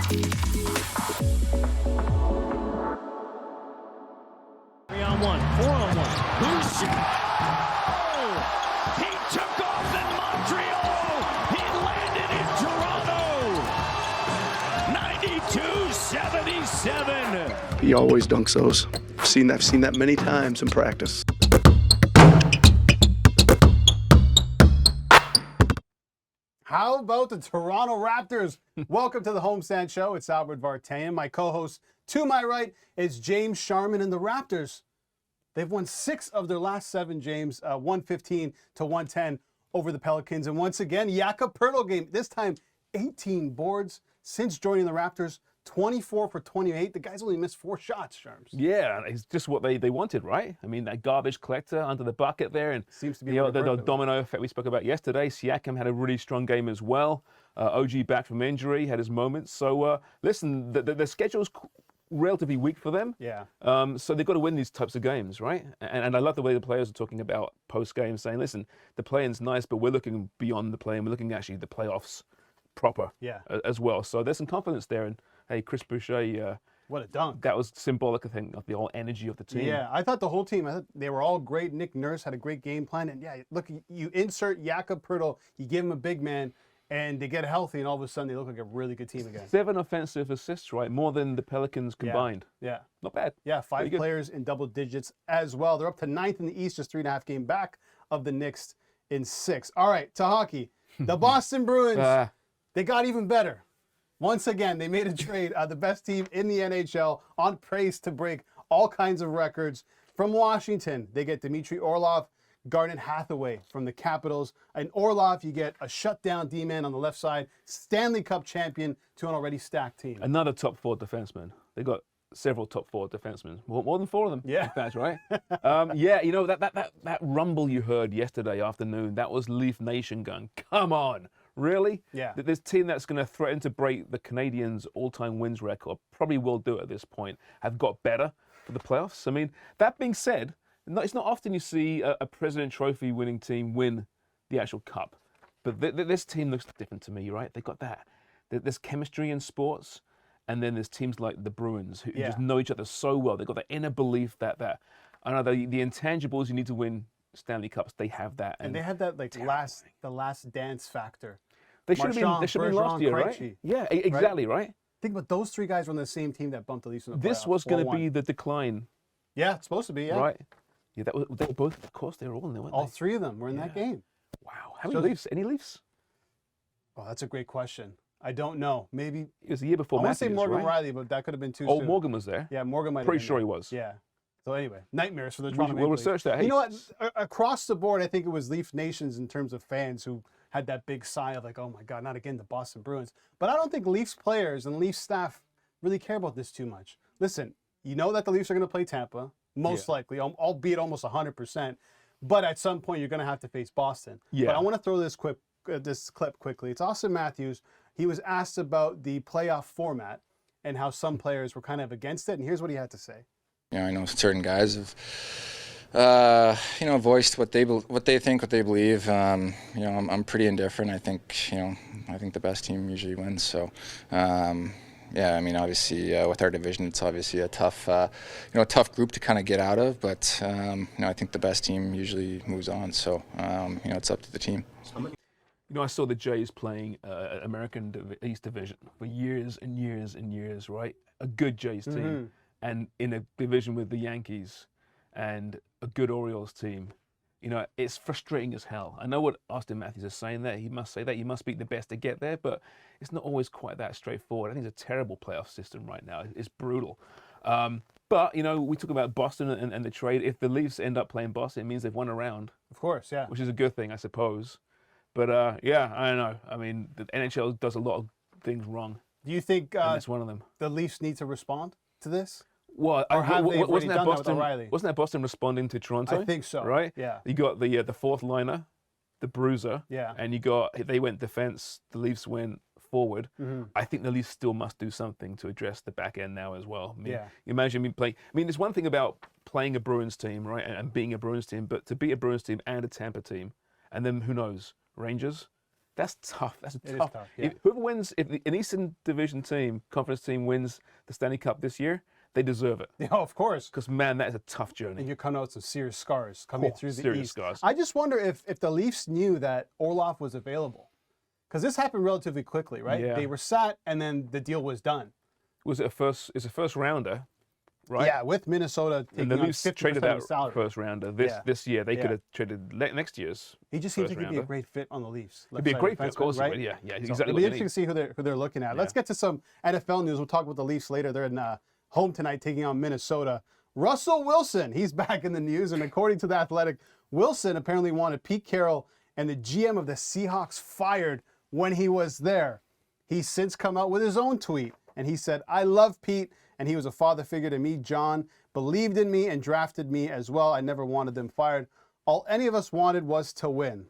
3-on-1, 4-on-1. Boucher! He took off in Montreal. He landed in Toronto. 92-77. He always dunks those. I've seen that many times in practice. How about the Toronto Raptors? Welcome to the Homestand Show. It's Albert Vartayan. My co-host to my right is James Sharman, and the Raptors. They've won 6 of their last 7, James, 115-110 over the Pelicans. And once again, Jakob Poeltl game, this time 18 boards since joining the Raptors. 24 for 28. The guy's only missed 4 shots, Sharms. Yeah, it's just what they wanted, right? I mean, that garbage collector under the bucket there, and seems to be the domino effect we spoke about yesterday. Siakam had a really strong game as well. OG back from injury, had his moments. So listen, the schedule's relatively weak for them. Yeah. So they've got to win these types of games, right? And I love the way the players are talking about post-game, saying, listen, the play-in's nice, but we're looking beyond the play-in. We're looking actually the playoffs proper as well. So there's some confidence there. And hey, Chris Boucher, what a dunk. That was symbolic, I think, of the whole energy of the team. Yeah, I thought the whole team, I thought they were all great. Nick Nurse had a great game plan. And yeah, look, you insert Jakob Poeltl, you give him a big man, and they get healthy, and all of a sudden they look like a really good team again. 7 offensive assists, right? More than the Pelicans combined. Yeah. Not bad. Yeah, 5 players in double digits as well. They're up to 9th in the East, just 3.5 game back of the Knicks in 6th. All right, to hockey. The Boston Bruins, they got even better. Once again, they made a trade. The best team in the NHL on pace to break all kinds of records. From Washington, they get Dmitry Orlov, Garnet, Hathaway from the Capitals. And Orlov, you get a shutdown D-man on the left side, Stanley Cup champion to an already stacked team. Another top 4 defenseman. They got several top 4 defensemen. More than 4 of them. Yeah. In fact, right? Yeah, you know, that rumble you heard yesterday afternoon, that was Leaf Nation going, come on. Really? Yeah. This team that's going to threaten to break the Canadiens' all-time wins record, probably will do it at this point, have got better for the playoffs. I mean, that being said, it's not often you see a President Trophy winning team win the actual cup. But this team looks different to me, right? They've got that. There's chemistry in sports, and then there's teams like the Bruins who just know each other so well. They've got that inner belief that I know the intangibles you need to win Stanley Cups, they have that. And they had that the last dance factor. They should have been last year, right? Yeah, exactly, right? Think about those 3 guys were on the same team that bumped the Leafs in the playoffs. This was going to be the decline. Yeah, it's supposed to be, yeah. Right. Yeah, they were both, of course, they were all in there, weren't they? All 3 of them were in that game. Wow. How many Leafs? Any Leafs? Oh, that's a great question. I don't know. Maybe. It was the year before Matthews, I want to say Morgan right? Riley, but that could have been too Oh, soon. Morgan was there. Yeah, Morgan might have Pretty been sure there. he was. Yeah. So anyway, nightmares for the Toronto Maple We'll Leafs. research that. Hey, you know what? Across the board, I think it was Leaf Nations in terms of fans who had that big sigh of like, oh my God, not again the Boston Bruins. But I don't think Leafs players and Leafs staff really care about this too much. Listen, you know that the Leafs are going to play Tampa, most likely, albeit almost 100%. But at some point, you're going to have to face Boston. Yeah. But I want to throw this clip quickly. It's Auston Matthews. He was asked about the playoff format and how some players were kind of against it. And here's what he had to say. You know, I know certain guys have, voiced what they think, what they believe. I'm pretty indifferent. I think the best team usually wins. So, yeah, I mean, obviously with our division, it's obviously a tough group to kind of get out of. But I think the best team usually moves on. So, it's up to the team. You know, I saw the Jays playing American East Division for years and years and years, right? A good Jays team. And in a division with the Yankees and a good Orioles team. You know, it's frustrating as hell. I know what Auston Matthews is saying there. He must say that. You must beat the best to get there, but it's not always quite that straightforward. I think it's a terrible playoff system right now. It's brutal. But, you know, we talk about Boston and the trade. If the Leafs end up playing Boston, it means they've won a round. Of course, yeah. Which is a good thing, I suppose. But, yeah, I don't know. I mean, the NHL does a lot of things wrong. Do you think that's one of them. The Leafs need to respond to this? Well, wasn't that Boston responding to Toronto? I think so. Right? Yeah. You got the fourth liner, the bruiser. Yeah. And they went defense. The Leafs went forward. I think the Leafs still must do something to address the back end now as well. I mean, you imagine me playing. I mean, there's one thing about playing a Bruins team, right, and being a Bruins team, but to beat a Bruins team and a Tampa team, and then who knows, Rangers. That's tough. That's It is tough. tough, yeah. Whoever wins, if an Eastern Division team, conference team wins the Stanley Cup this year, they deserve it. Yeah, of course. Because man, that is a tough And journey. you're coming out with some serious scars coming through the serious East. scars. I just wonder if the Leafs knew that Orlov was available. Because this happened relatively quickly, right? Yeah. They were sat, and then the deal was done. Was it it's a first rounder, right? Yeah, with Minnesota And taking the on Leafs 50% traded of out the salary. first rounder Yeah. this year. They Yeah. could have traded next year's. He just seems first like he'd be a rounder. great fit on the Leafs. He'd be a great fit, of course. Right? Yeah, So exactly. it'll what be they interesting to see who they're looking at. Let's get to some NFL news. We'll talk about the Leafs later. They're in home tonight taking on Minnesota. Russell Wilson, he's back in the news, and according to The Athletic, Wilson apparently wanted Pete Carroll and the GM of the Seahawks fired when he was there. He's since come out with his own tweet, and he said, "I love Pete, and he was a father figure to me. John believed in me and drafted me as well. I never wanted them fired. All any of us wanted was to win.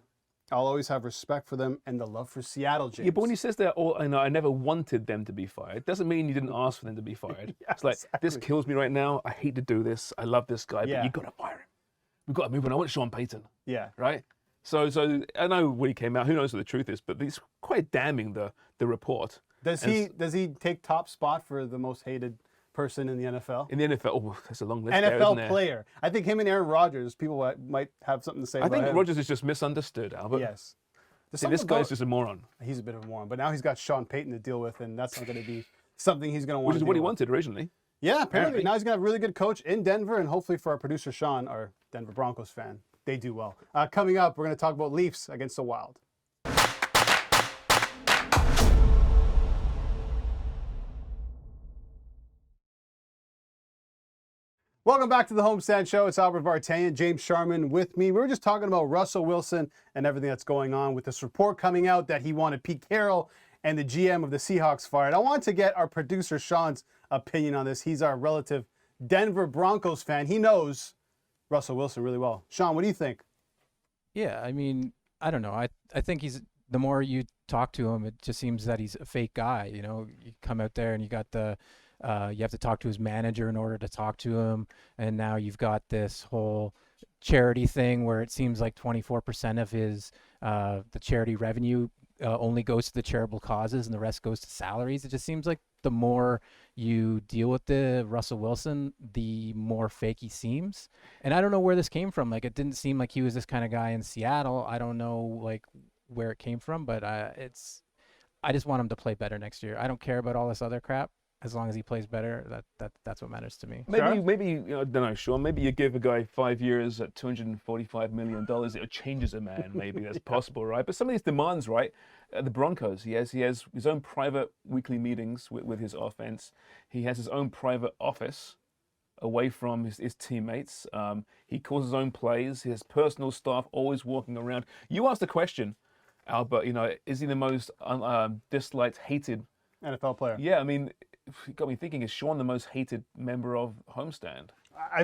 I'll always have respect for them and the love for Seattle, James." Yeah, but when he says that, I never wanted them to be fired, doesn't mean you didn't ask for them to be fired. Yeah, it's like, this exactly. kills me right now. I hate to do this. I love this guy, Yeah. but you got to fire him. We've got to move on. I want Sean Payton, Yeah. right? So I know when he came out, who knows what the truth is, but it's quite damning, the report. Does he take top spot for the most hated person in the NFL? In the NFL, oh, there's a long list there, isn't NFL there? player. I think him and Aaron Rodgers, people might have something to say I about think him. Rodgers is just misunderstood, Albert. Yes. There's See, this something guy's about- just a moron, He's a bit of a moron, but now he's got Sean Payton to deal with, and that's not going to be something he's going to want which to is what he deal with. wanted originally. Yeah, apparently. Apparently. Now he's going to have a really good coach in Denver, and hopefully for our producer, Sean, our Denver Broncos fan, they do well. Coming up, we're going to talk about Leafs against the Wild. Welcome back to the Homestand Show. It's Albert Vartanian, James Sharman with me. We were just talking about Russell Wilson and everything that's going on with this report coming out that he wanted Pete Carroll and the GM of the Seahawks fired. I want to get our producer Sean's opinion on this. He's our relative Denver Broncos fan. He knows Russell Wilson really well. Sean, what do you think? Yeah, I mean, I don't know. I think the more you talk to him, it just seems that he's a fake guy. You know, you come out there and you got you have to talk to his manager in order to talk to him. And now you've got this whole charity thing where it seems like 24% of his, the charity revenue only goes to the charitable causes and the rest goes to salaries. It just seems like the more you deal with the Russell Wilson, the more fake he seems. And I don't know where this came from. Like, it didn't seem like he was this kind of guy in Seattle. I don't know, like, where it came from, but I just want him to play better next year. I don't care about all this other crap. As long as he plays better, that's what matters to me. Maybe I don't know, Sean. Maybe you give a guy 5 years at $245 million, it changes a man. Maybe that's possible, right? But some of these demands, right? The Broncos, he has his own private weekly meetings with his offense. He has his own private office away from his teammates. He calls his own plays. He has personal staff always walking around. You asked the question, Albert. You know, is he the most disliked, hated NFL player. Yeah, I mean, it got me thinking, is Sean the most hated member of Homestand?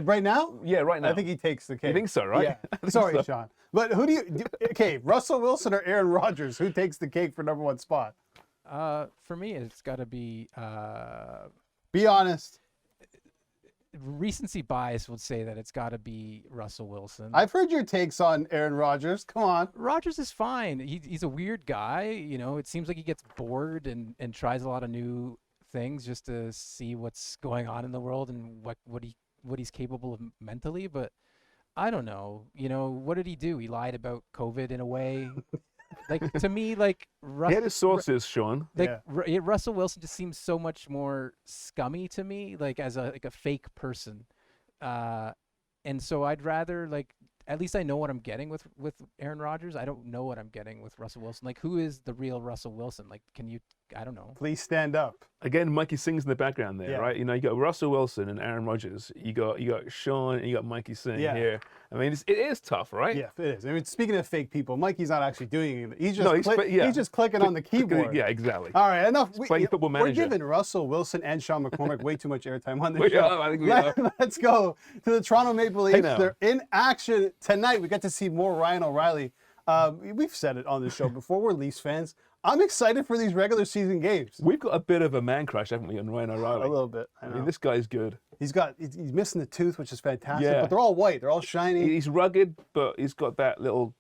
Right now? Yeah, right now. I think he takes the cake. You think so, right? Yeah. I think Sorry, so. Sean. But who do you... Okay, Russell Wilson or Aaron Rodgers? Who takes the cake for number one spot? For me, it's got to be Be honest. recency bias would say that it's got to be Russell Wilson. I've heard your takes on Aaron Rodgers. Come on. Rodgers is fine. He's a weird guy. You know, it seems like he gets bored and tries a lot of new things just to see what's going on in the world and what he's capable of mentally. But I don't know. You know, what did he do? He lied about COVID in a way. Like, to me, like, He had his sources, Sean. like Russell Wilson just seems so much more scummy to me, like as a fake person. And so I'd rather, like, at least I know what I'm getting with Aaron Rodgers. I don't know what I'm getting with Russell Wilson. Like, who is the real Russell Wilson? Like, can you? I don't know. Please stand up. Again, Mikey sings in the background there, Yeah. right? You know, you got Russell Wilson and Aaron Rodgers. You got Sean and you got Mikey Sing Yeah. here. I mean, it is tough, right? Yeah, it is. I mean, speaking of fake people, Mikey's not actually doing anything. He's just, No, he's he's just clicking on the keyboard. Yeah, exactly. All right, enough. playing Football We're Manager. giving Russell Wilson and Sean McCormick way too much airtime on this We show. are, I think we are. Let's go to the Toronto Maple Leafs. now. They're in action tonight. We get to see more Ryan O'Reilly. We've said it on the show before. We're Leafs fans. I'm excited for these regular season games. We've got a bit of a man crush, haven't we, on Ryan O'Reilly? A little bit. I I know. mean, this guy's good. He's missing the tooth, which is fantastic. Yeah. But they're all white. They're all shiny. He's rugged, but he's got that little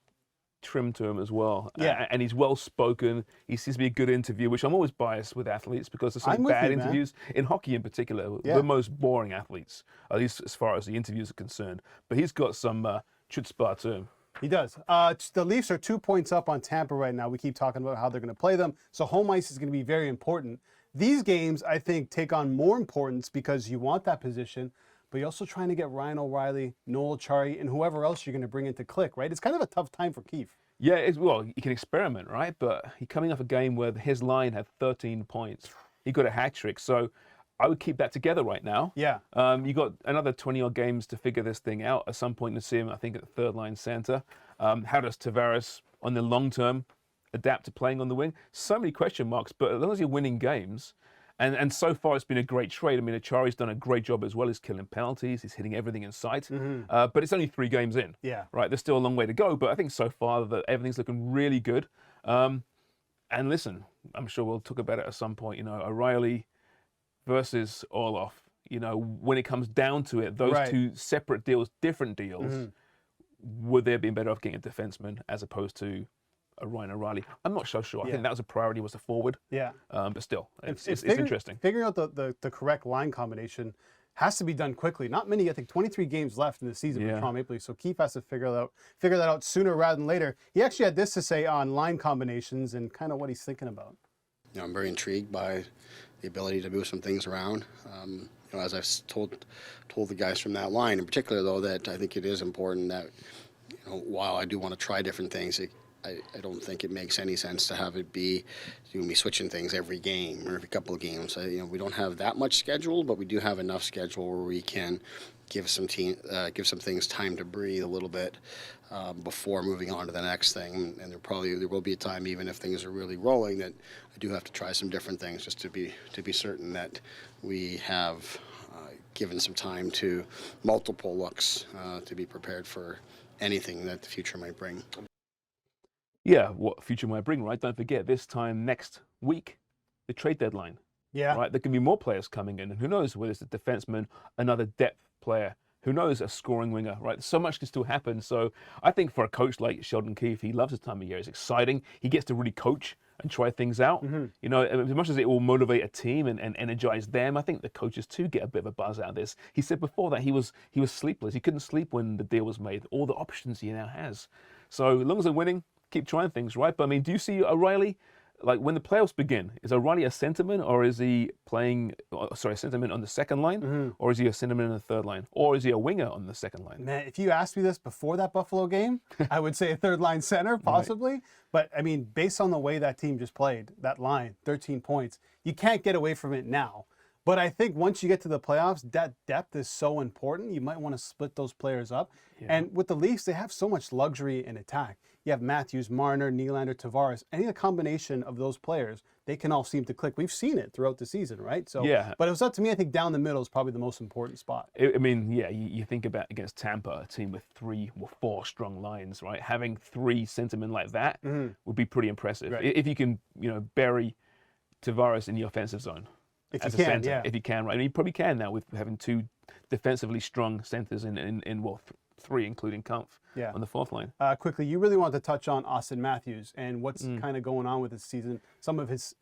trim to him as well. Yeah. And he's well spoken. He seems to be a good interviewer, which I'm always biased with athletes because there's I'm some with bad you, man. interviews in hockey in particular. Yeah. The most boring athletes, at least as far as the interviews are concerned. But he's got some chutzpah to him. He does. The Leafs are 2 points up on Tampa right now. We keep talking about how they're going to play them. So home ice is going to be very important. These games, I think, take on more importance because you want that position, but you're also trying to get Ryan O'Reilly, Noel Acciari, and whoever else you're going to bring into click, right? It's kind of a tough time for Keefe. Yeah, well, he can experiment, right? But he's coming off a game where his line had 13 points. He got a hat trick. So I would keep that together right now. Yeah. You got another 20-odd games to figure this thing out. At some point to see him, I think, at the third-line center. How does Tavares, on the long term, adapt to playing on the wing? So many question marks, but as long as you're winning games, and so far it's been a great trade. I mean, Achari's done a great job as well. He's killing penalties. He's hitting everything in sight. But it's only 3 games in. Yeah. Right? There's still a long way to go, but I think so far that everything's looking really good. And listen, I'm sure we'll talk about it at some point. O'Reilly versus Orlov. When it comes down to it, those two separate deals, different deals, would they have been better off getting a defenseman as opposed to a Ryan O'Reilly? I'm not so sure. I think that was a priority, was the forward. Yeah. But still, it's interesting. Figuring out the correct line combination has to be done quickly. Not many, I think 23 games left in the season for Toronto Maple Leafs, so Keefe has to figure that out sooner rather than later. He actually had this to say on line combinations and kind of what he's thinking about. I'm very intrigued by the ability to move some things around. As I've told the guys from that line, in particular, though, that I think it is important that, while I do want to try different things, I don't think it makes any sense to have it be switching things every game or every couple of games. We don't have that much schedule, but we do have enough schedule where we can give some things time to breathe a little bit before moving on to the next thing. And there will be a time, even if things are really rolling, that I do have to try some different things just to be certain that we have given some time to multiple looks to be prepared for anything that the future might bring. Yeah, what the future might bring, right? Don't forget, this time next week, the trade deadline. Yeah. Right? There can be more players coming in, and who knows whether it's a defenseman, another depth player, who knows, a scoring winger, right? So much can still happen. So I think for a coach like Sheldon Keefe, he loves this time of year. It's exciting. He gets to really coach and try things out. As much as it will motivate a team and energize them, I think the coaches too get a bit of a buzz out of this. He said before that he was sleepless. He couldn't sleep when the deal was made. All the options he now has. So as long as they're winning, keep trying things, right? But I mean, do you see O'Reilly, like when the playoffs begin, is O'Reilly a centerman, or is he playing, a centerman on the second line, or is he a centerman on the third line, or is he a winger on the second line? Man, if you asked me this before that Buffalo game, I would say a third line center, possibly. Right. But I mean, based on the way that team just played, that line, 13 points, you can't get away from it now. But I think once you get to the playoffs, that depth is so important. You might want to split those players up. Yeah. And with the Leafs, they have so much luxury in attack. You have Matthews, Marner, Nylander, Tavares. Any combination of those players, they can all seem to click. We've seen it throughout the season, right? So, yeah. But it was up to me. I think down the middle is probably the most important spot. You think about against Tampa, a team with 3 or 4 strong lines, right? Having 3 centermen like that would be pretty impressive. Right. If you can, bury Tavares in the offensive zone. If you can, if you can, right? And you probably can now with having 2 defensively strong centers in 3, including Kampf on the fourth line. Quickly, you really want to touch on Auston Matthews and what's kind of going on with this season. Some of his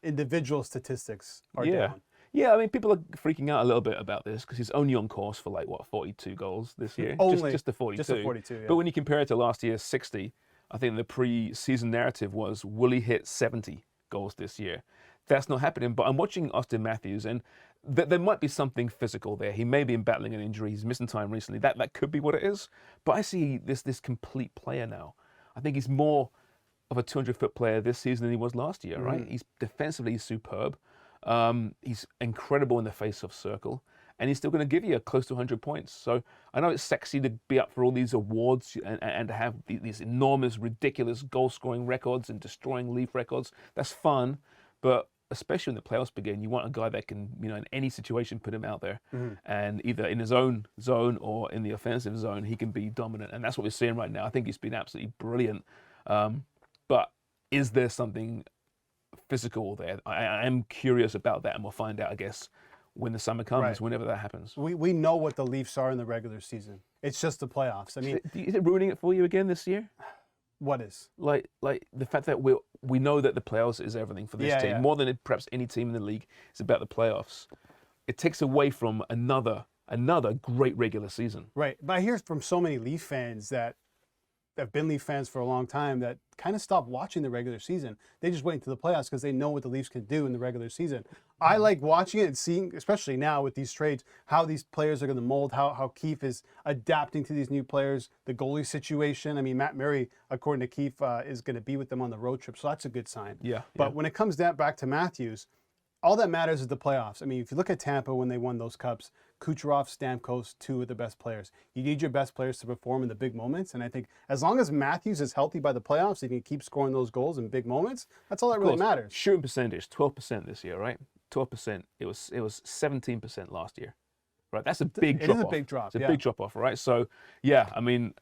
individual statistics are down. Yeah, I mean, people are freaking out a little bit about this because he's only on course for 42 goals this year. Just the 42. Just the 42, yeah. But when you compare it to last year's 60, I think the pre-season narrative was, will he hit 70 goals this year? That's not happening, but I'm watching Auston Matthews, and there might be something physical there. He may be battling an injury. He's missing time recently. That could be what it is. But I see this complete player now. I think he's more of a 200-foot player this season than he was last year, right? He's defensively superb. He's incredible in the face-off circle, and he's still going to give you close to 100 points. So I know it's sexy to be up for all these awards and to have these enormous, ridiculous goal-scoring records and destroying Leaf records. That's fun, but especially when the playoffs begin, you want a guy that can, in any situation, put him out there. And either in his own zone or in the offensive zone, he can be dominant. And that's what we're seeing right now. I think he's been absolutely brilliant. But is there something physical there? I am curious about that, and we'll find out, I guess, when the summer comes, whenever that happens. We know what the Leafs are in the regular season. It's just the playoffs. I mean, is it ruining it for you again this year? What is? Like the fact that we know that the playoffs is everything for this team, more than perhaps any team in the league. It's about the playoffs. It takes away from another great regular season. Right. But I hear from so many Leaf fans that have been Leaf fans for a long time that kind of stopped watching the regular season. They just wait until the playoffs because they know what the Leafs can do in the regular season. I like watching it and seeing, especially now with these trades, how these players are going to mold, how Keefe is adapting to these new players, the goalie situation. I mean, Matt Murray, according to Keefe, is going to be with them on the road trip, so that's a good sign. Yeah. But when it comes back to Matthews, all that matters is the playoffs. I mean, if you look at Tampa when they won those cups, Kucherov, Stamkos, two of the best players. You need your best players to perform in the big moments. And I think as long as Matthews is healthy by the playoffs, he can keep scoring those goals in big moments. That's all that really matters. Shooting percentage, 12% this year, right? 12%. It was 17% last year, right? That's a big drop off. It is a big drop. It's a big drop off, right? So, yeah, I mean,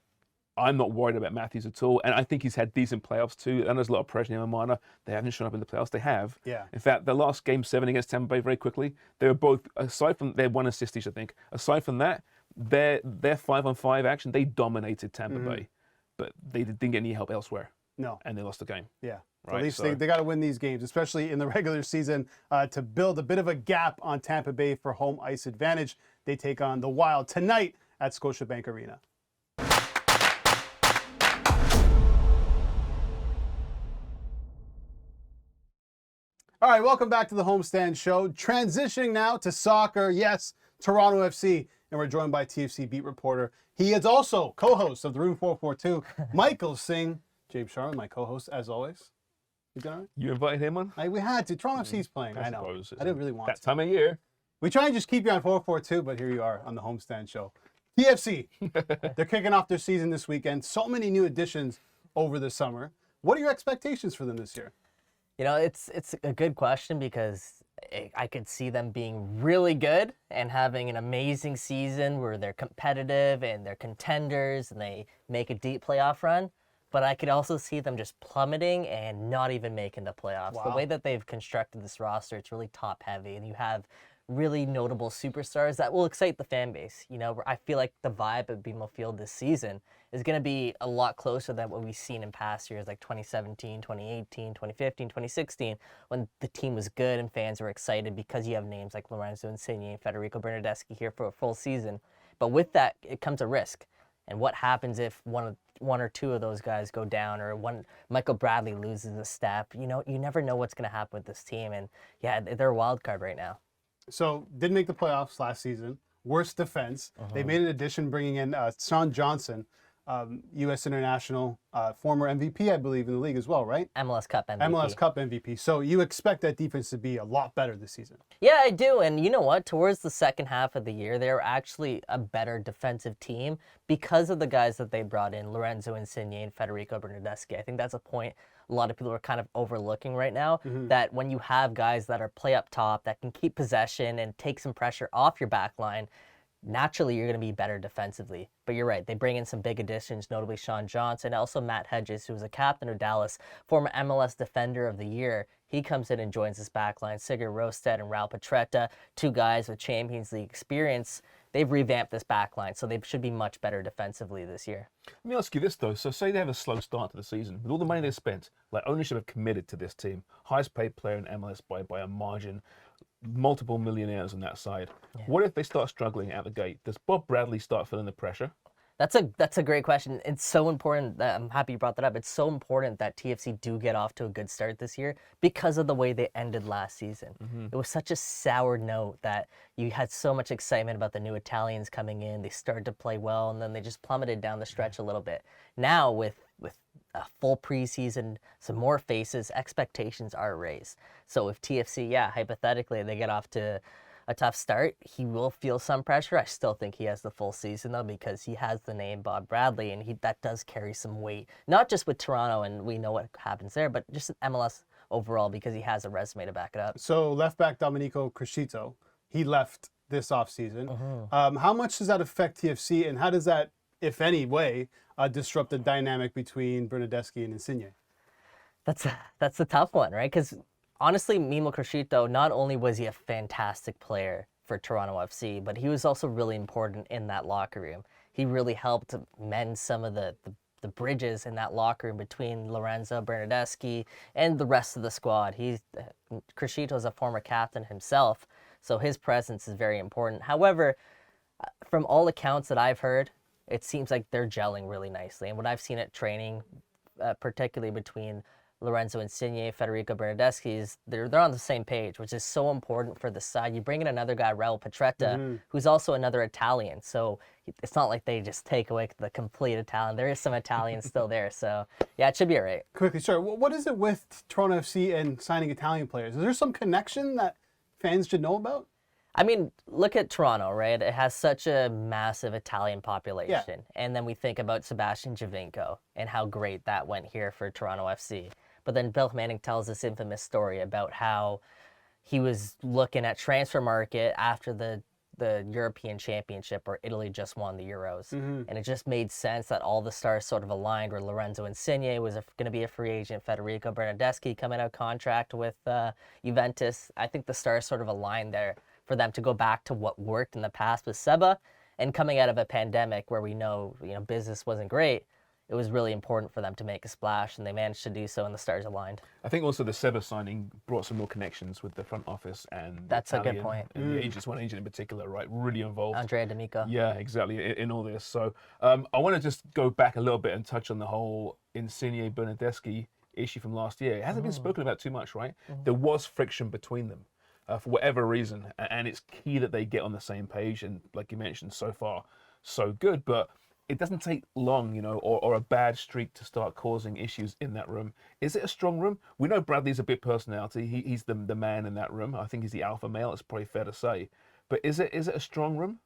I'm not worried about Matthews at all. And I think he's had decent playoffs too. And there's a lot of pressure in Yamamana. They haven't shown up in the playoffs. They have. Yeah. In fact, the last Game 7 against Tampa Bay, very quickly, they were both, aside from their one assist each, I think. Aside from that, their 5-on-5 action, they dominated Tampa Bay. But they didn't get any help elsewhere. No. And they lost the game. Yeah. Right, At least so they got to win these games, especially in the regular season, to build a bit of a gap on Tampa Bay for home ice advantage. They take on the Wild tonight at Scotiabank Arena. All right, welcome back to the Homestand Show. Transitioning now to soccer. Yes, Toronto FC. And we're joined by TFC beat reporter. He is also co-host of the Room 442, Michael Singh. James Sharman, my co-host, as always. You doing all right? You invited him on? We had to. Toronto FC's playing. I know. I didn't really want that to. time of year. We try and just keep you on 442, but here you are on the Homestand Show. TFC, they're kicking off their season this weekend. So many new additions over the summer. What are your expectations for them this year? You know, it's a good question because I could see them being really good and having an amazing season where they're competitive and they're contenders and they make a deep playoff run. But I could also see them just plummeting and not even making the playoffs. Wow. The way that they've constructed this roster, it's really top heavy, and you have really notable superstars that will excite the fan base. You know, I feel like the vibe at BMO Field this season is going to be a lot closer than what we've seen in past years, like 2017, 2018, 2015, 2016, when the team was good and fans were excited because you have names like Lorenzo Insigne and Federico Bernardeschi here for a full season. But with that, it comes a risk. And what happens if one or two of those guys go down, or Michael Bradley loses a step? You know, you never know what's going to happen with this team. And yeah, they're a wild card right now. So, didn't make the playoffs last season. Worst defense. They made an addition bringing in Sean Johnson, U.S. international, former MVP, I believe, in the league as well, right? MLS Cup MVP. MLS Cup MVP. So you expect that defense to be a lot better this season? Yeah, I do. And you know what? Towards the second half of the year, they're actually a better defensive team because of the guys that they brought in, Lorenzo Insigne and Federico Bernardeschi. I think that's a point a lot of people are kind of overlooking right now, that when you have guys that are play up top, that can keep possession and take some pressure off your back line, naturally you're going to be better defensively. But you're right, they bring in some big additions, notably Sean Johnson, also Matt Hedges, who was a captain of Dallas, former MLS Defender of the Year. He comes in and joins this back line. Sigurd Rosted and Raul Petretta, two guys with Champions League experience. They've revamped this back line, so they should be much better defensively this year. Let me ask you this, though. So say they have a slow start to the season. With all the money they spent, like ownership have committed to this team. Highest paid player in MLS by a margin. Multiple millionaires on that side. Yeah. What if they start struggling out the gate? Does Bob Bradley start feeling the pressure? That's a great question. It's so important that I'm happy you brought that up. It's so important that TFC do get off to a good start this year because of the way they ended last season. It was such a sour note that you had so much excitement about the new Italians coming in. They started to play well, and then they just plummeted down the stretch a little bit. Now with a full preseason, some more faces, expectations are raised. So if TFC, hypothetically, they get off to a tough start, he will feel some pressure. I still think he has the full season, though, because he has the name Bob Bradley, and that does carry some weight, not just with Toronto, and we know what happens there, but just MLS overall, because he has a resume to back it up. So left back Domenico Criscito, he left this offseason. How much does that affect TFC, and how does that, if any way, disrupt the dynamic between Bernardeschi and Insigne? That's a tough one, right? Because honestly, Mimo Criscito, not only was he a fantastic player for Toronto FC, but he was also really important in that locker room. He really helped mend some of the the bridges in that locker room between Lorenzo, Bernardeschi, and the rest of the squad. Criscito's a former captain himself, so his presence is very important. However, from all accounts that I've heard, it seems like they're gelling really nicely. And what I've seen at training, particularly between Lorenzo Insigne, Federico Bernardeschi, is they're on the same page, which is so important for the side. You bring in another guy, Raul Petretta, who's also another Italian. So it's not like they just take away the complete Italian. There is some Italian still there. So yeah, it should be all right. Quickly, sure. What is it with Toronto FC and signing Italian players? Is there some connection that fans should know about? I mean, look at Toronto, right? It has such a massive Italian population. Yeah. And then we think about Sebastian Giovinco and how great that went here for Toronto FC. But then Bill Manning tells this infamous story about how he was looking at transfer market after the European Championship where Italy just won the Euros. And it just made sense that all the stars sort of aligned where Lorenzo Insigne was going to be a free agent, Federico Bernardeschi coming out of contract with Juventus. I think the stars sort of aligned there for them to go back to what worked in the past with Seba, and coming out of a pandemic where we know, business wasn't great. It was really important for them to make a splash, and they managed to do so, and the stars aligned. I think also the Seba signing brought some more connections with the front office and That's a good Italian, point. And the agents, one agent in particular, right, really involved. Andrea D'Amico. Yeah, exactly, in all this. So I want to just go back a little bit and touch on the whole Insigne Bernardeschi issue from last year. It hasn't been spoken about too much, right? There was friction between them for whatever reason, and it's key that they get on the same page. And like you mentioned, so far, so good. But it doesn't take long, or a bad streak to start causing issues in that room. Is it a strong room? We know Bradley's a big personality. He's the man in that room. I think he's the alpha male. It's probably fair to say. But is it a strong room?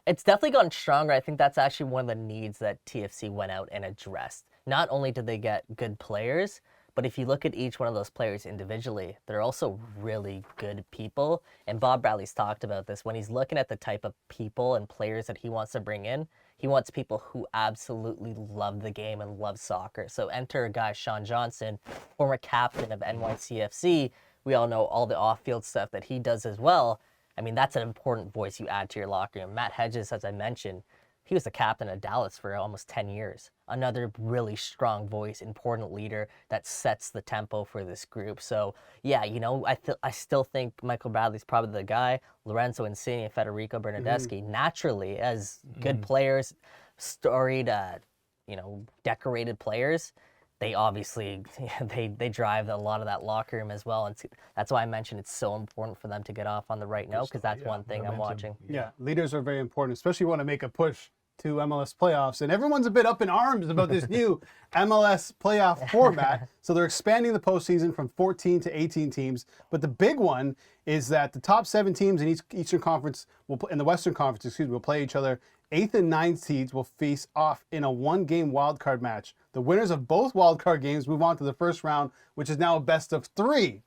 It's definitely gotten stronger. I think that's actually one of the needs that TFC went out and addressed. Not only did they get good players, but if you look at each one of those players individually, they're also really good people. And Bob Bradley's talked about this. When he's looking at the type of people and players that he wants to bring in, he wants people who absolutely love the game and love soccer. So enter a guy, Sean Johnson, former captain of NYCFC. We all know all the off-field stuff that he does as well. I mean, that's an important voice you add to your locker room. Matt Hedges, as I mentioned, he was the captain of Dallas for almost 10 years. Another really strong voice, important leader that sets the tempo for this group. So, yeah, I still think Michael Bradley's probably the guy. Lorenzo Insigne and Federico Bernardeschi, naturally, as good players, storied, decorated players, they obviously, they drive a lot of that locker room as well. And that's why I mentioned it's so important for them to get off on the right note, because that's one thing I'm watching. Yeah, leaders are very important, especially when you want to make a push to MLS playoffs. And everyone's a bit up in arms about this new MLS playoff format. So they're expanding the postseason from 14 to 18 teams. But the big one is that the top 7 teams in each Eastern Conference, in the Western Conference, will play each other. 8th and 9th seeds will face off in a 1-game wildcard match. The winners of both wildcard games move on to the first round, which is now a best of 3,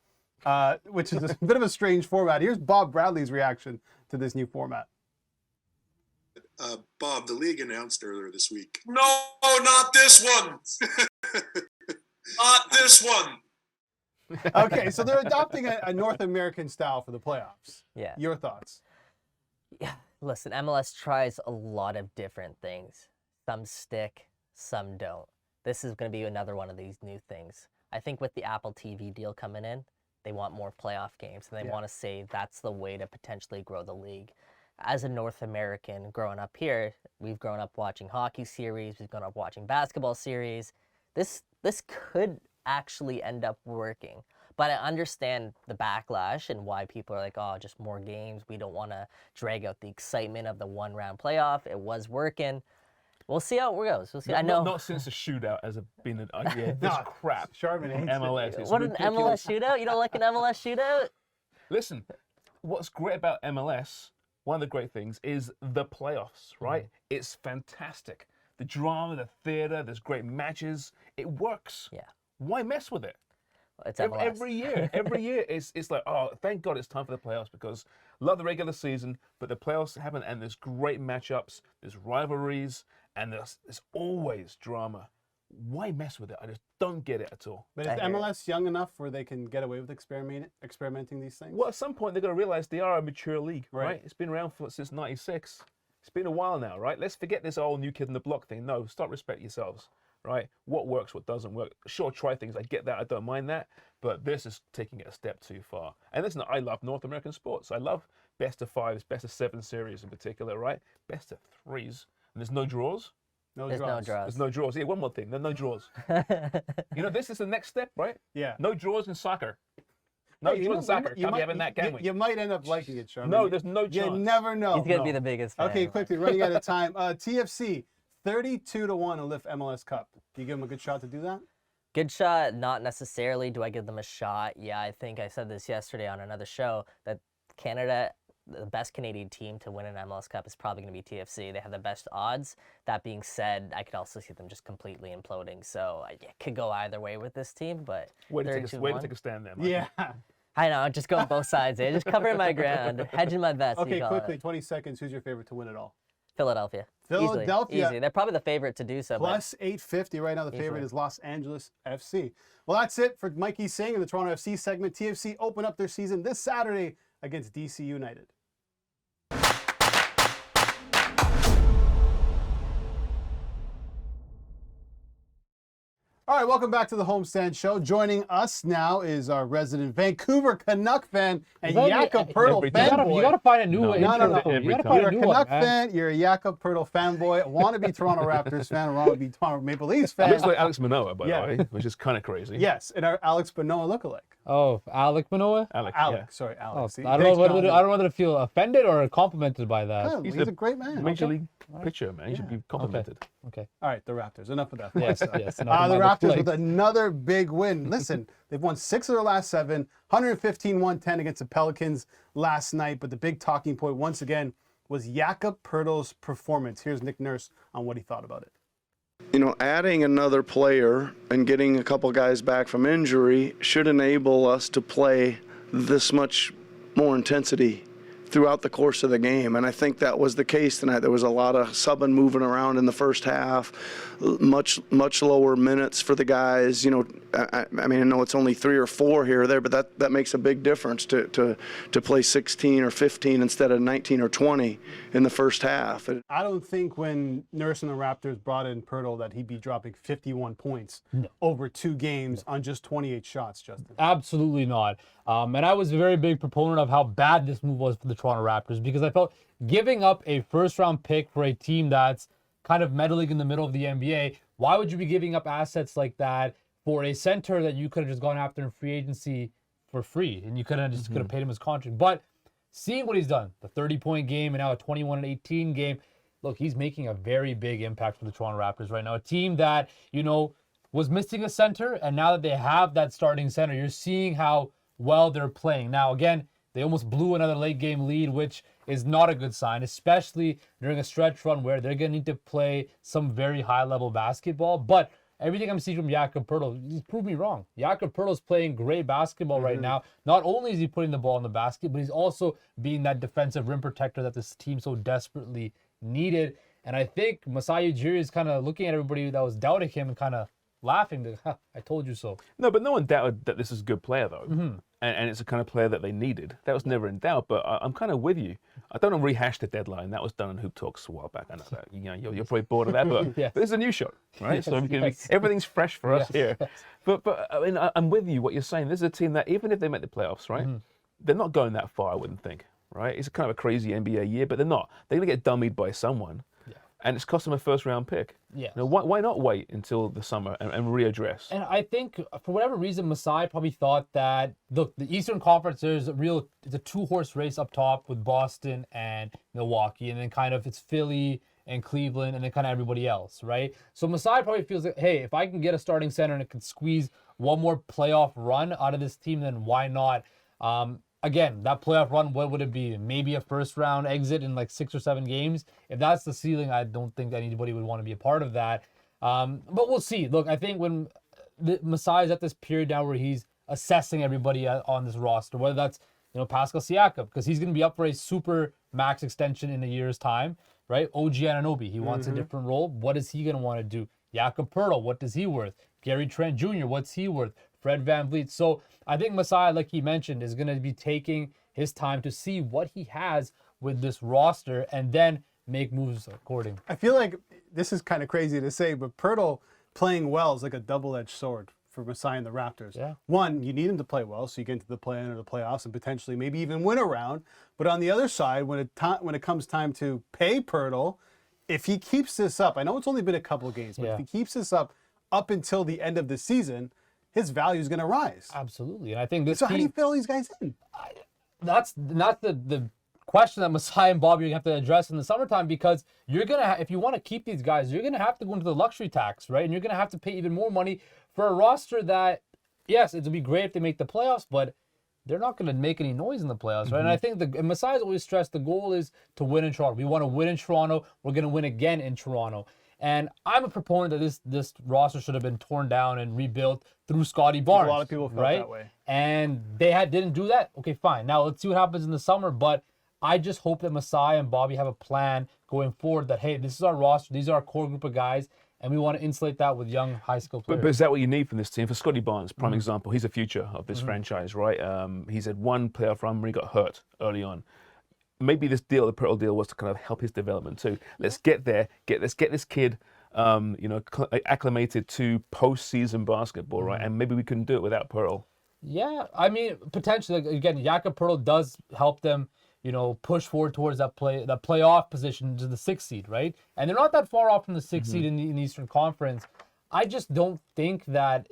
which is a bit of a strange format. Here's Bob Bradley's reaction to this new format. Bob, the league announced earlier this week. No, not this one. Not this one. Okay, so they're adopting a North American style for the playoffs. Yeah. Your thoughts? Yeah. Listen, MLS tries a lot of different things. Some stick, some don't. This is going to be another one of these new things. I think with the Apple TV deal coming in, they want more playoff games, and they want to say that's the way to potentially grow the league. As a North American growing up here, we've grown up watching hockey series, we've grown up watching basketball series. This could actually end up working. But I understand the backlash and why people are like, oh, just more games. We don't want to drag out the excitement of the one-round playoff. It was working. We'll see how it goes. We'll see. I know. Not since the shootout has been an idea. This crap. Sharman hates MLS. It's what an ridiculous. MLS shootout? You don't like an MLS shootout? Listen, what's great about MLS, one of the great things, is the playoffs, right? It's fantastic. The drama, the theater, there's great matches. It works. Yeah. Why mess with it? It's MLS. Every year, it's like, oh, thank God it's time for the playoffs, because love the regular season, but the playoffs happen, and there's great matchups, there's rivalries, and there's always drama. Why mess with it? I just don't get it at all. But is MLS young enough where they can get away with experimenting these things? Well, at some point, they're going to realize they are a mature league, right? It's been around since '96. It's been a while now, right? Let's forget this old new kid on the block thing. No, start respect yourselves. right? What works, what doesn't work. Sure, try things. I get that. I don't mind that. But this is taking it a step too far. And listen, I love North American sports. I love best of 5s, best of 7 series in particular, right? Best of 3s. And there's no draws. There's no draws. There's no draws. Yeah, one more thing. There's no draws. This is the next step, right? Yeah. No draws in soccer. No draws in soccer. Can't be having that, can we? You might end up liking it, Sherman. No, there's no chance. You never know. He's gonna be the biggest fan. Okay, quickly, running out of time. TFC, 32-1 to lift MLS Cup. Do you give them a good shot to do that? Good shot, not necessarily. Do I give them a shot? Yeah, I think I said this yesterday on another show that Canada, the best Canadian team to win an MLS Cup is probably going to be TFC. They have the best odds. That being said, I could also see them just completely imploding. So it could go either way with this team, but way to take a stand there, Mike. Yeah. I know, just going both sides there. Just covering my ground, hedging my bets. Okay, quickly, 20 seconds. Who's your favorite to win it all? Philadelphia. Philadelphia. Easy. They're probably the favorite to do so. Plus 850 right now. The favorite is Los Angeles FC. Well, that's it for Mikey Singh in the Toronto FC segment. TFC open up their season this Saturday against DC United. All right, welcome back to the Homestand Show. Joining us now is our resident Vancouver Canuck fan and Jakob Poeltl fanboy. You gotta find a new one. No. You gotta find You're a a new Canuck one, fan, you're a Jakob Poeltl fanboy, want to be Toronto Raptors fan, want to be Toronto Maple Leafs fan. Looks like Alex Manoah, by the way, which is kind of crazy. Yes, and our Alex Manoah lookalike. Oh, Alec Manoah? Alex. Oh, See, I don't know whether to feel offended or complimented by that. Oh, he's a great man. Major league pitcher, man. He should be complimented. Okay. All right, the Raptors. Enough of that. Yes. The Raptors with another big win. Listen, they've won 6 of their last 7, 115-110 against the Pelicans last night. But the big talking point, once again, was Jakob Poeltl's performance. Here's Nick Nurse on what he thought about it. Adding another player and getting a couple guys back from injury should enable us to play this much more intensity throughout the course of the game. And I think that was the case tonight. There was a lot of subbing moving around in the first half, much lower minutes for the guys. I know it's only 3 or 4 here or there, but that makes a big difference to play 16 or 15 instead of 19 or 20 in the first half. I don't think when Nurse and the Raptors brought in Poeltl that he'd be dropping 51 points over 2 games on just 28 shots, Justin. Absolutely not. And I was a very big proponent of how bad this move was for the Toronto Raptors because I felt giving up a first-round pick for a team that's kind of meddling in the middle of the NBA, why would you be giving up assets like that for a center that you could have just gone after in free agency for free and you could have paid him his contract? But seeing what he's done, the 30-point game and now a 21-18 game, look, he's making a very big impact for the Toronto Raptors right now. A team that, was missing a center, and now that they have that starting center, you're seeing how well they're playing. Now, again, they almost blew another late game lead, which is not a good sign, especially during a stretch run where they're going to need to play some very high-level basketball. But everything I'm seeing from Jakob Poeltl, he's proved me wrong. Jakob Poeltl is playing great basketball right now. Not only is he putting the ball in the basket, but he's also being that defensive rim protector that this team so desperately needed. And I think Masai Ujiri is kind of looking at everybody that was doubting him and kind of laughing. I told you so. No, but no one doubted that this is a good player, though. And it's the kind of player that they needed. That was never in doubt, but I'm kind of with you. I don't want to rehash the deadline. That was done in Hoop Talks a while back. I know that. You're probably bored of that, but this is a new show, right? So everything's fresh for us here. But I'm with you, what you're saying. This is a team that, even if they make the playoffs, right, they're not going that far, I wouldn't think, right? It's kind of a crazy NBA year, but they're not. They're going to get dummied by someone. And it's cost them a first-round pick. Yeah. Why not wait until the summer and readdress? And I think for whatever reason, Masai probably thought that, look, the Eastern Conference, it's a 2-horse race up top with Boston and Milwaukee, and then kind of it's Philly and Cleveland, and then kind of everybody else, right? So Masai probably feels like, hey, if I can get a starting center and it can squeeze one more playoff run out of this team, then why not? Again, that playoff run, what would it be? Maybe a first-round exit in like 6 or 7 games. If that's the ceiling, I don't think anybody would want to be a part of that. But we'll see. Look, I think when Masai is at this period now where he's assessing everybody on this roster, whether that's Pascal Siakam, because he's going to be up for a super max extension in a year's time, right? OG Anunoby, he wants a different role. What is he going to want to do? Jakob Poeltl, what is he worth? Gary Trent Jr., what's he worth? Fred VanVleet. So I think Masai, like he mentioned, is going to be taking his time to see what he has with this roster and then make moves according. I feel like this is kind of crazy to say, but Poeltl playing well is like a double-edged sword for Masai and the Raptors. Yeah. One, you need him to play well so you get into the play-in or the playoffs and potentially maybe even win a round. But on the other side, when it comes time to pay Poeltl, if he keeps this up, I know it's only been a couple of games, but if he keeps this up until the end of the season, his value is going to rise. Absolutely. And I think this So team, how do you fill these guys in? that's the question that Masai and Bobby are gonna have to address in the summertime, because you're gonna if you want to keep these guys, you're gonna have to go into the luxury tax, right? And you're gonna have to pay even more money for a roster that, yes, it'd be great if they make the playoffs, but they're not gonna make any noise in the playoffs, right? And I think and Masai's always stressed the goal is to win in Toronto. We want to win in Toronto. We're gonna win again in Toronto. And I'm a proponent that this roster should have been torn down and rebuilt through Scotty Barnes. A lot of people felt right? that way. And they didn't do that. Okay, fine. Now let's see what happens in the summer. But I just hope that Masai and Bobby have a plan going forward that, hey, this is our roster. These are our core group of guys. And we want to insulate that with young, high-skill players. But is that what you need from this team? For Scotty Barnes, prime example, he's the future of this franchise, right? He's had one playoff run where he got hurt early on. Maybe this deal, the Poeltl deal, was to kind of help his development too. Let's get there. Let's get this kid, acclimated to postseason basketball, right? And maybe we couldn't do it without Poeltl. Yeah, I mean, potentially. Again, Jakob Poeltl does help them, push forward towards that playoff position to the 6th seed, right? And they're not that far off from the 6th seed in the Eastern Conference. I just don't think that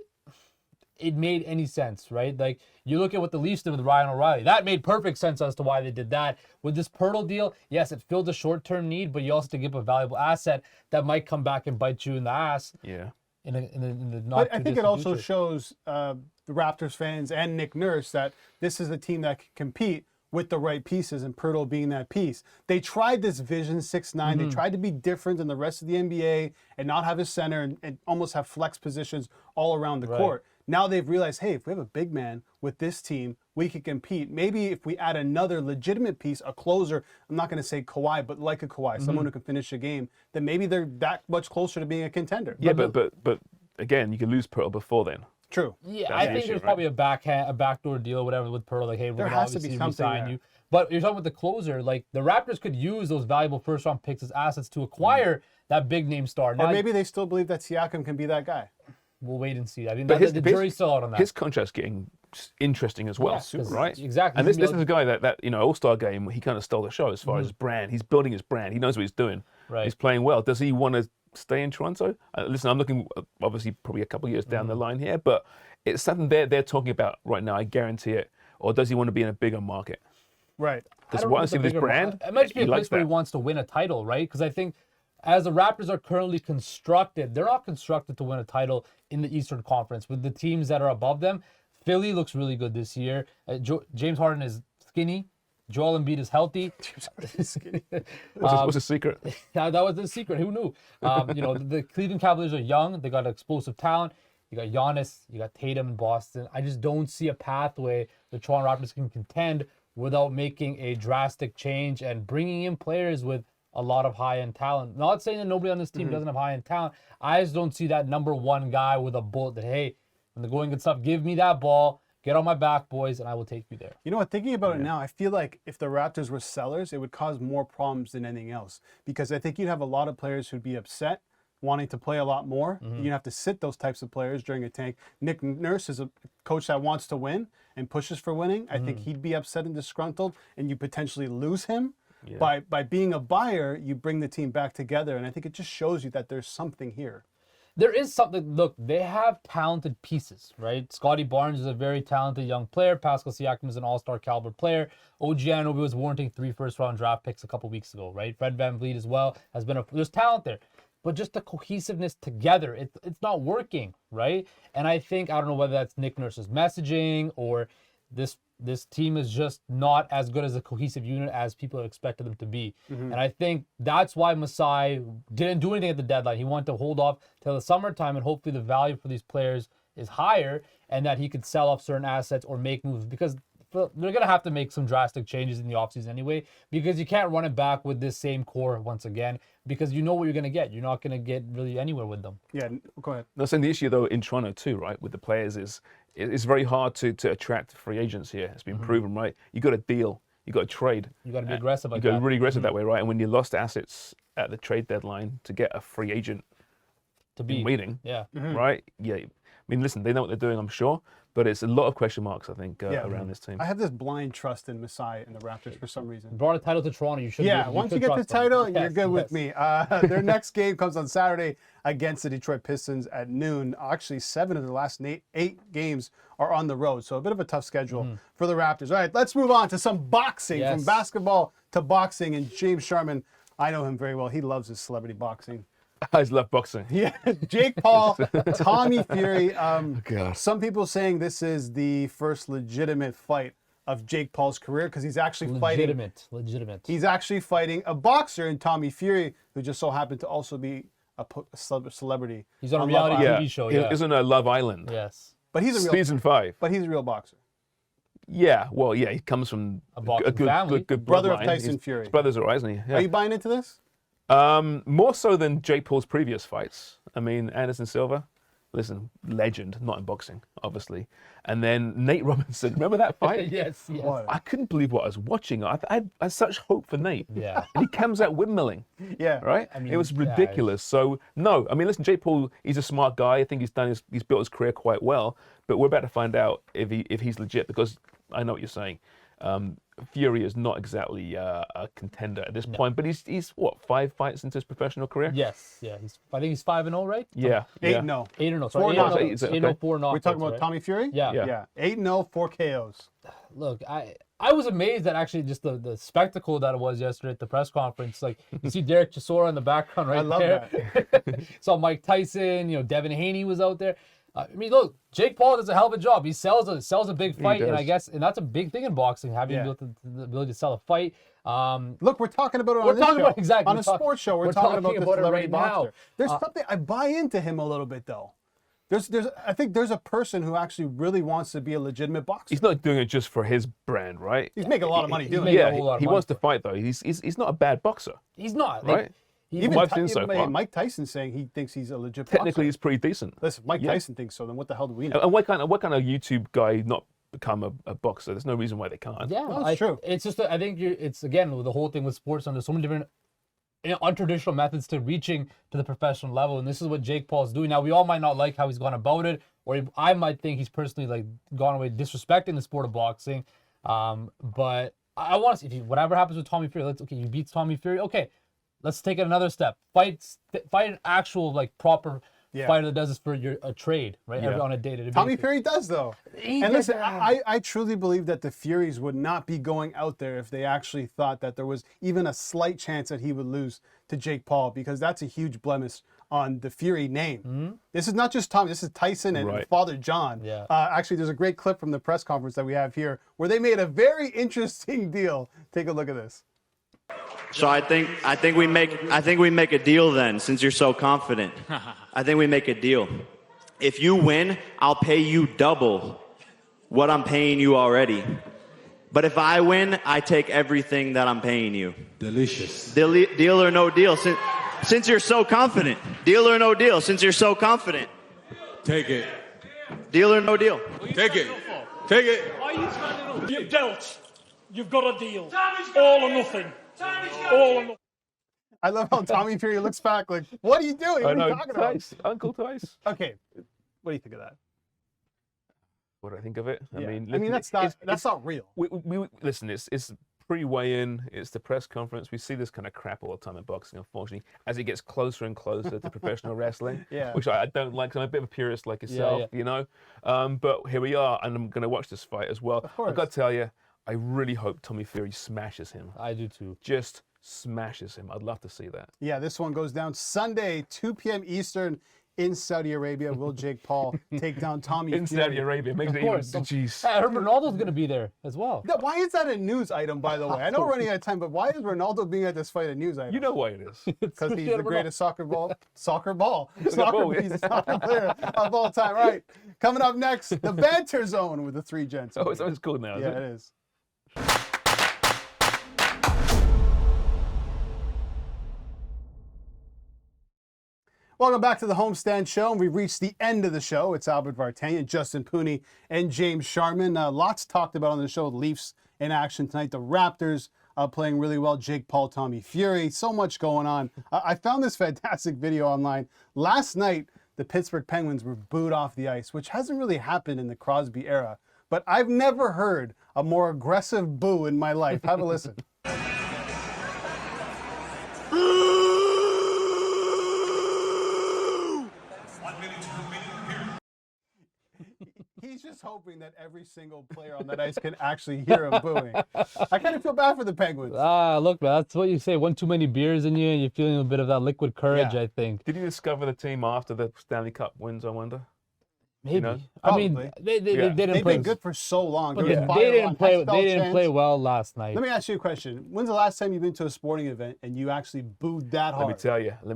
it made any sense, right? Like, you look at what the Leafs did with Ryan O'Reilly. That made perfect sense as to why they did that. With this Poeltl deal, yes, it filled a short-term need, but you also have to give a valuable asset that might come back and bite you in the ass. Yeah. In the not But I think it also future. shows the Raptors fans and Nick Nurse that this is a team that can compete with the right pieces, and Poeltl being that piece. They tried this vision 6'9". They tried to be different than the rest of the NBA and not have a center and almost have flex positions all around the court. Now they've realized, hey, if we have a big man with this team, we can compete. Maybe if we add another legitimate piece, a closer, I'm not going to say Kawhi, but like a Kawhi, someone who can finish a game, then maybe they're that much closer to being a contender. Yeah, but again, you can lose Poeltl before then. True. Yeah, That's I the think issue, there's right? probably a backdoor deal or whatever with Poeltl. Like, hey, we're There going to has to be obviously something re-sign there. you. But you're talking about the closer. Like, the Raptors could use those valuable first-round picks as assets to acquire that big-name star. Now, Or maybe they still believe that Siakam can be that guy. we'll wait and see. I mean, But the jury's still out on that. His contract's getting interesting as well, Yeah, 'cause- right? exactly. And He's this gonna is a guy that All-Star game, he kind of stole the show as far as his brand. He's building his brand. He knows what he's doing. Right. He's playing well. Does he want to stay in Toronto? Listen, I'm looking obviously probably a couple of years down the line here, but it's something they're talking about right now. I guarantee it. Or does he want to be in a bigger market? Right. Does I he don't want know to if see it's a this bigger brand? It might just be He a likes place where he that. wants to win a title, right? Because I think as the Raptors are currently constructed, they're not constructed to win a title in the Eastern Conference. With the teams that are above them, Philly looks really good this year. James Harden is skinny. Joel Embiid is healthy. What's the secret? That was the secret. Who knew? The Cleveland Cavaliers are young. They got explosive talent. You got Giannis. You got Tatum in Boston. I just don't see a pathway the Toronto Raptors can contend without making a drastic change and bringing in players with a lot of high-end talent. Not saying that nobody on this team doesn't have high-end talent. I just don't see that number one guy with a bullet that, hey, when the going gets tough, give me that ball. Get on my back, boys, and I will take you there. You know what? Thinking about it now, I feel like if the Raptors were sellers, it would cause more problems than anything else. Because I think you'd have a lot of players who'd be upset, wanting to play a lot more. You'd have to sit those types of players during a tank. Nick Nurse is a coach that wants to win and pushes for winning. I think he'd be upset and disgruntled, and you potentially lose him. Yeah. By being a buyer, you bring the team back together, and I think it just shows you that there's something here. There is something. Look, they have talented pieces, right? Scotty Barnes is a very talented young player. Pascal Siakam is an all-star caliber player. OG Anunoby was warranting 3 first-round draft picks a couple weeks ago, right? Fred VanVleet as well has been there's talent there. But just the cohesiveness together, it's not working, right? And I don't know whether that's Nick Nurse's messaging or this team is just not as good as a cohesive unit as people expected them to be. And I think that's why Masai didn't do anything at the deadline. He wanted to hold off till the summertime, and hopefully the value for these players is higher and that he could sell off certain assets or make moves, because they're going to have to make some drastic changes in the offseason anyway, because you can't run it back with this same core once again, because you know what you're going to get. You're not going to get really anywhere with them. Yeah, go ahead. That's the issue, though, in Toronto, too, right, with the players is it's very hard to attract free agents here. It's been proven, right? You got to deal. You got to trade. You got to be aggressive like You got that. to be really aggressive that way, right? And when you lost assets at the trade deadline to get a free agent, to be waiting. Yeah. Right? Yeah. I mean, listen, they know what they're doing, I'm sure, but it's a lot of question marks, I think, around this team. I have this blind trust in Masai and the Raptors for some reason. Brought a title to Toronto. You should. Once you get the title, you're good with yes. me. Their next game comes on Saturday against the Detroit Pistons at noon. Actually, 7 of the last 8 games are on the road, so a bit of a tough schedule for the Raptors. All right, let's move on to some boxing. Yes. From basketball to boxing, and James Sharman, I know him very well. He loves his celebrity boxing. I just love boxing. Yeah, Jake Paul, Tommy Fury. God. Some people saying this is the first legitimate fight of Jake Paul's career because he's actually Legitimate. He's actually fighting a boxer in Tommy Fury, who just so happened to also be a celebrity. He's on a reality TV show. Yeah. Isn't a Love Island? Yes. But he's a real Season 5. But he's a real boxer. Yeah, well, yeah, he comes from A boxing family. good Brother of bloodline. Tyson Fury. His brothers are, isn't he? Yeah. Are you buying into this? More so than Jake Paul's previous fights. I mean, Anderson Silva, listen, legend, not in boxing, obviously. And then Nate Robinson, remember that fight? yes. I couldn't believe what I was watching. I had such hope for Nate. Yeah. And he comes out windmilling. Yeah. Right? I mean, it was yeah, ridiculous. So, no, I mean, listen, Jake Paul, he's a smart guy. I think he's built his career quite well. But we're about to find out if he's legit, because I know what you're saying. Fury is not exactly a contender at this point, but he's what, 5 fights into his professional career? Yes. Yeah. I think he's 5-0, right? Yeah. 8-0. 8-0. Four Sorry, knockouts. 8-0, 4 knockouts. We're talking about right? Tommy Fury? Yeah. Yeah. 8-0, 4 KOs. Look, I was amazed at actually just the spectacle that it was yesterday at the press conference. Like, you see Derek Chisora in the background right there. I love that. Saw Mike Tyson, Devin Haney was out there. I mean, look, Jake Paul does a hell of a job. He sells a big fight, and I guess that's a big thing in boxing, having the ability to sell a fight. Look, we're talking about it We're talking about exactly on a sports show. We're talking about the it celebrity right boxer. now. There's something I buy into him a little bit though. I think there's a person who actually really wants to be a legitimate boxer. He's not doing it just for his brand, right? He's making a lot of money doing it. Yeah, he wants to fight though. He's not a bad boxer. He's not, right? Even I've seen so far. Mike Tyson saying he thinks he's a legit Technically, boxer. he's pretty decent. Listen, Mike Tyson thinks so. Then what the hell do we know? And what kind of YouTube guy not become a boxer? There's no reason why they can't. Yeah, no, it's true. It's just I think it's again the whole thing with sports. And there's so many different untraditional methods to reaching to the professional level, and this is what Jake Paul's doing. Now, we all might not like how he's gone about it, or I might think he's personally gone away disrespecting the sport of boxing. But I want to see whatever happens with Tommy Fury. You beat Tommy Fury. Okay, let's take it another step. Fight an actual proper fighter that does this for a trade, right? On a day-to-day. Tommy Fury does though. And listen, I truly believe that the Furies would not be going out there if they actually thought that there was even a slight chance that he would lose to Jake Paul, because that's a huge blemish on the Fury name. Mm-hmm. This is not just Tommy, this is Tyson and Father John. Yeah. Actually, there's a great clip from the press conference that we have here where they made a very interesting deal. Take a look at this. So I think we make a deal then, since you're so confident. I think we make a deal. If you win, I'll pay you double what I'm paying you already. But if I win, I take everything that I'm paying you. Delicious. Deal or no deal. Since you're so confident. Deal or no deal, since you're so confident. Take it. Deal or no deal. Take it. Take it. Why are you standing up? You've dealt. You've got a deal. All or nothing. All or nothing. I love how Tommy Fury looks back like, what are you doing? What are you talking about? Uncle Tice. Okay, what do you think of that? What do I think of it? Yeah. I mean, that's not real. We listen. It's pre-weigh-in. It's the press conference. We see this kind of crap all the time in boxing, unfortunately, as it gets closer and closer to professional wrestling. Yeah. Which I don't like. 'Cause I'm a bit of a purist like yourself, you know. But here we are, and I'm going to watch this fight as well. Of course. I've got to tell you, I really hope Tommy Fury smashes him. I do too. Just smashes him. I'd love to see that. Yeah, this one goes down Sunday, 2 p.m. Eastern in Saudi Arabia. Will Jake Paul take down Tommy In Fury? Saudi Arabia, makes it even. Jeez. I heard Ronaldo's going to be there as well. Why is that a news item, by the way? I know we're running out of time, but why is Ronaldo being at this fight a news item? You know why it is. Because he's the greatest soccer player of all time. Right. Coming up next, the banter zone with the three gents. Oh, it's cool now, Yeah, it is. Welcome back to the Homestand Show, and we've reached the end of the show. It's Albert Vartanian, Justin Pooney, and James Sharman. Lots talked about on the show. The Leafs in action tonight. The Raptors playing really well. Jake Paul, Tommy Fury, so much going on. I found this fantastic video online. Last night, the Pittsburgh Penguins were booed off the ice, which hasn't really happened in the Crosby era. But I've never heard a more aggressive boo in my life. Have a listen. He's just hoping that every single player on that ice can actually hear him booing. I kind of feel bad for the Penguins. Look, man, that's what you say. One too many beers in you, and you're feeling a bit of that liquid courage, Yeah. I think. Did you discover the team after the Stanley Cup wins, I wonder? Maybe. You know? I mean, Probably. they didn't They've play. been good for so long. But There was they fire didn't on play. Hextall They didn't play chants. well last night. Let me ask you a question. When's the last time you've been to a sporting event and you actually booed that hard? Let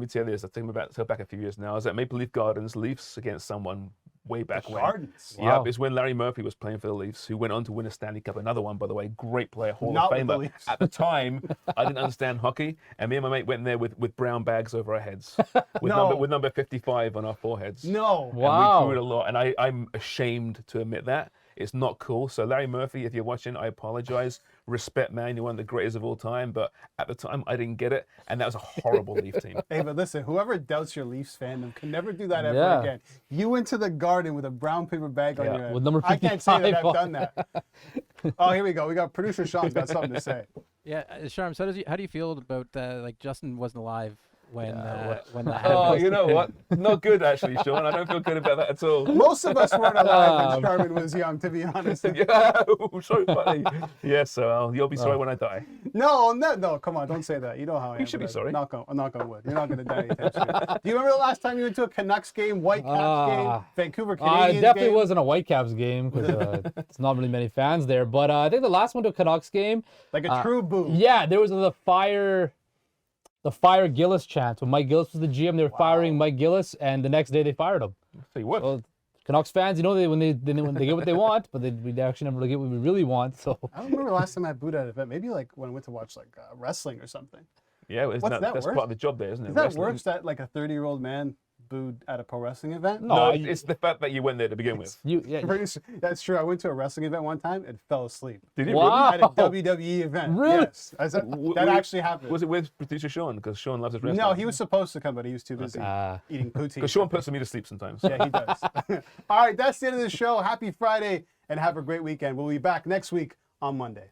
me tell you this. I think about go back a few years now. I was at Maple Leaf Gardens, Leafs against someone way back when. Gardens. Yeah, Wow. it's when Larry Murphy was playing for the Leafs, who went on to win a Stanley Cup. Another one, by the way, great player, Hall Not of with the Famer. Leafs. At the time, I didn't understand hockey, and me and my mate went there with brown bags over our heads, with, No. number 55 on our foreheads. No. And Wow. we grew it a lot, and I'm ashamed to admit that. It's not cool. So Larry Murphy, if you're watching, I apologize. Respect, man. You're one of the greatest of all time. But at the time, I didn't get it, and that was a horrible Leaf team. Hey, but listen, whoever doubts your Leafs fandom can never do that ever Yeah. again. You went to the Garden with a brown paper bag on Yeah, your head. with number I can't say that 55 I've done that. Oh, here we go. We got producer Sean's got something to say. Yeah, Sharm, so how do you feel about like Justin wasn't alive when that Oh, happened? you know what? Not good, actually, Sean. I don't feel good about that at all. Most of us weren't alive when Sharman was young, to be honest. Yeah, so funny. Yes, so you'll be sorry when I die. No, come on, don't say that. You know how I am. You should be but sorry. Knock on wood. You're not going to die anytime soon. Do you remember the last time you went to a Canucks game, Whitecaps game, Vancouver I Canadiens definitely game? wasn't a Whitecaps game because it's not really many fans there. But I think the last one to a Canucks game, Like a true boo. yeah, there was the fire Gillis chant. When Mike Gillis was the GM, they were firing Mike Gillis, and the next day they fired him. Tell you what. Well, Canucks fans, you know, when they get what they want, but we actually never get what we really want. So I don't remember the last time I booed at an event. Maybe like when I went to watch like wrestling or something. Yeah, What's that that's worse? part of the job there, isn't it? Is that Wrestling. worse that like a 30-year-old man booed at a pro wrestling event? No, it's the fact that you went there to begin with. That's true. I went to a wrestling event one time and fell asleep. Did you Wow. At a WWE event. Really? Yes. That actually happened. Was it with producer Sean? Because Sean loves his wrestling. No, he was supposed to come, but he was too busy eating poutine. Because Sean puts me to sleep sometimes. Yeah, he does. All right, that's the end of the show. Happy Friday and have a great weekend. We'll be back next week on Monday.